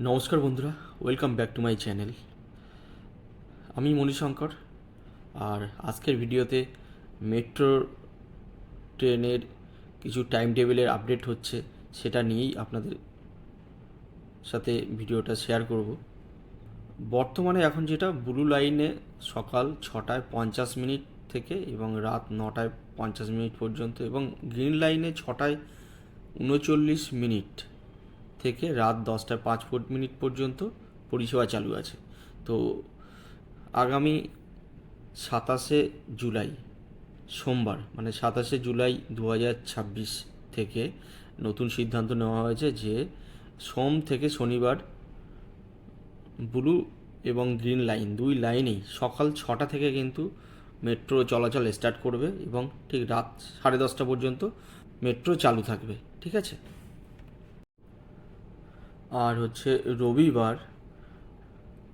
নমস্কার বন্ধুরা, welcome back to my channel. আমি মণিশঙ্কর। আর আজকের ভিডিওতে মেট্রো ট্রেনের কিছু টাইম টেবিলের আপডেট হচ্ছে, সেটা নিয়েই আপনাদের সাথে ভিডিওটা শেয়ার করব। বর্তমানে এখন যেটা ব্লু লাইনে সকাল 6:50 থেকে এবং রাত 9:50 পর্যন্ত, এবং গ্রিন লাইনে 6:39 থেকে রাত 10:05 পর্যন্ত পরিষেবা চালু আছে। তো আগামী 27শে জুলাই, সোমবার, মানে 27শে জুলাই 2026 থেকে নতুন সিদ্ধান্ত নেওয়া হয়েছে যে সোম থেকে শনিবার ব্লু এবং গ্রিন লাইন দুই লাইনেই সকাল 6টা থেকে কিন্তু মেট্রো চলাচল স্টার্ট করবে এবং ঠিক রাত 10:30 পর্যন্ত মেট্রো চালু থাকবে। ঠিক আছে। আর হচ্ছে রবিবার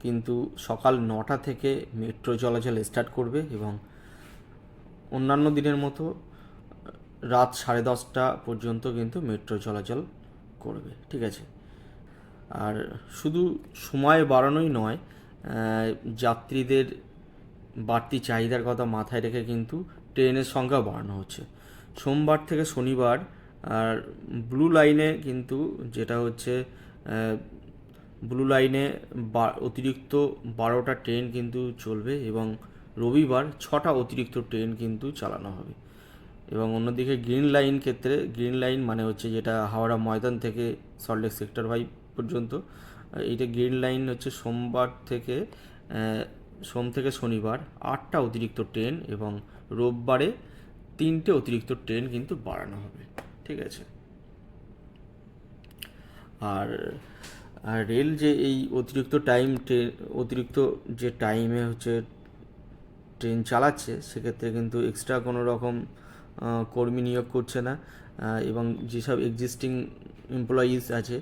কিন্তু সকাল 9টা থেকে মেট্রো চলাচল স্টার্ট করবে এবং অন্যান্য দিনের মতো রাত 10:30 পর্যন্ত কিন্তু মেট্রো চলাচল করবে। ঠিক আছে। আর শুধু সময় বাড়ানোই নয়, যাত্রীদের বাড়তি চাহিদার কথা মাথায় রেখে কিন্তু ট্রেনের সংখ্যা বাড়ানো হচ্ছে। সোমবার থেকে শনিবার আর ব্লু লাইনে কিন্তু যেটা হচ্ছে ব্লু লাইনে অতিরিক্ত 12টা ট্রেন কিন্তু চলবে এবং রবিবার 6টা অতিরিক্ত ট্রেন কিন্তু চালানো হবে। এবং অন্যদিকে গ্রিন লাইন মানে হচ্ছে যেটা হাওড়া ময়দান থেকে সল্টলেক সেক্টর 5 পর্যন্ত, এইটা গ্রিন লাইন হচ্ছে সোম থেকে শনিবার 8টা অতিরিক্ত ট্রেন এবং রোববারে 3টে অতিরিক্ত ট্রেন কিন্তু বাড়ানো হবে। ঠিক আছে। আর আর রেল যে এই অতিরিক্ত যে টাইমে হচ্ছে ট্রেন চালাচ্ছে, সেক্ষেত্রে কিন্তু এক্সট্রা কোনো রকম কর্মী নিয়োগ করছে না, এবং যেসব এক্সিস্টিং এমপ্লয়িজ আছে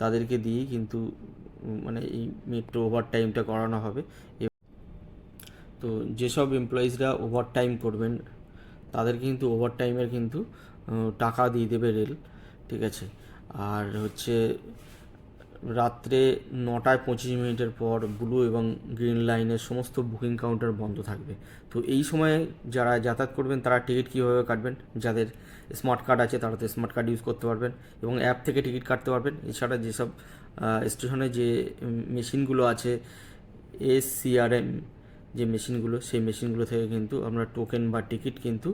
তাদেরকে দিয়েই কিন্তু মানে এই মেট্রো ওভার টাইমটা করানো হবে। তো যেসব এমপ্লয়িজরা ওভার টাইম করবেন তাদের কিন্তু ওভার টাইমের কিন্তু টাকা দিয়ে দেবে রেল। ঠিক আছে। আর হচ্ছে রাত্রে 9:25 পর ব্লু এবং গ্রিন লাইনের সমস্ত বুকিং কাউন্টার বন্ধ থাকবে। তো এই সময়ে যারা যাতায়াত করবেন তারা টিকিট কীভাবে কাটবেন? যাদের স্মার্ট কার্ড আছে তারা তো স্মার্ট কার্ড ইউজ করতে পারবেন এবং অ্যাপ থেকে টিকিট কাটতে পারবেন। এছাড়া যেসব স্টেশনে যে মেশিনগুলো আছে, এসসিআরএম যে মেশিনগুলো, সেই মেশিনগুলো থেকে কিন্তু আপনারা টোকেন বা টিকিট কিন্তু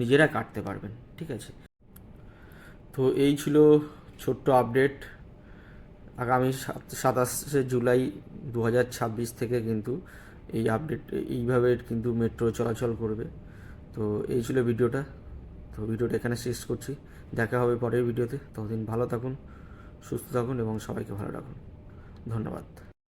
নিজেরা কাটতে পারবেন। ঠিক আছে। তো এই ছিল ছোট্ট আপডেট। আগামী 27শে জুলাই 2026 থেকে কিন্তু এই আপডেট এইভাবে কিন্তু মেট্রো চলাচল করবে। তো এই ছিল ভিডিওটা। তো ভিডিওটা এখানে শেষ করছি। দেখা হবে পরের ভিডিওতে। ততদিন ভালো থাকুন, সুস্থ থাকুন এবং সবাইকে ভালো রাখুন। ধন্যবাদ।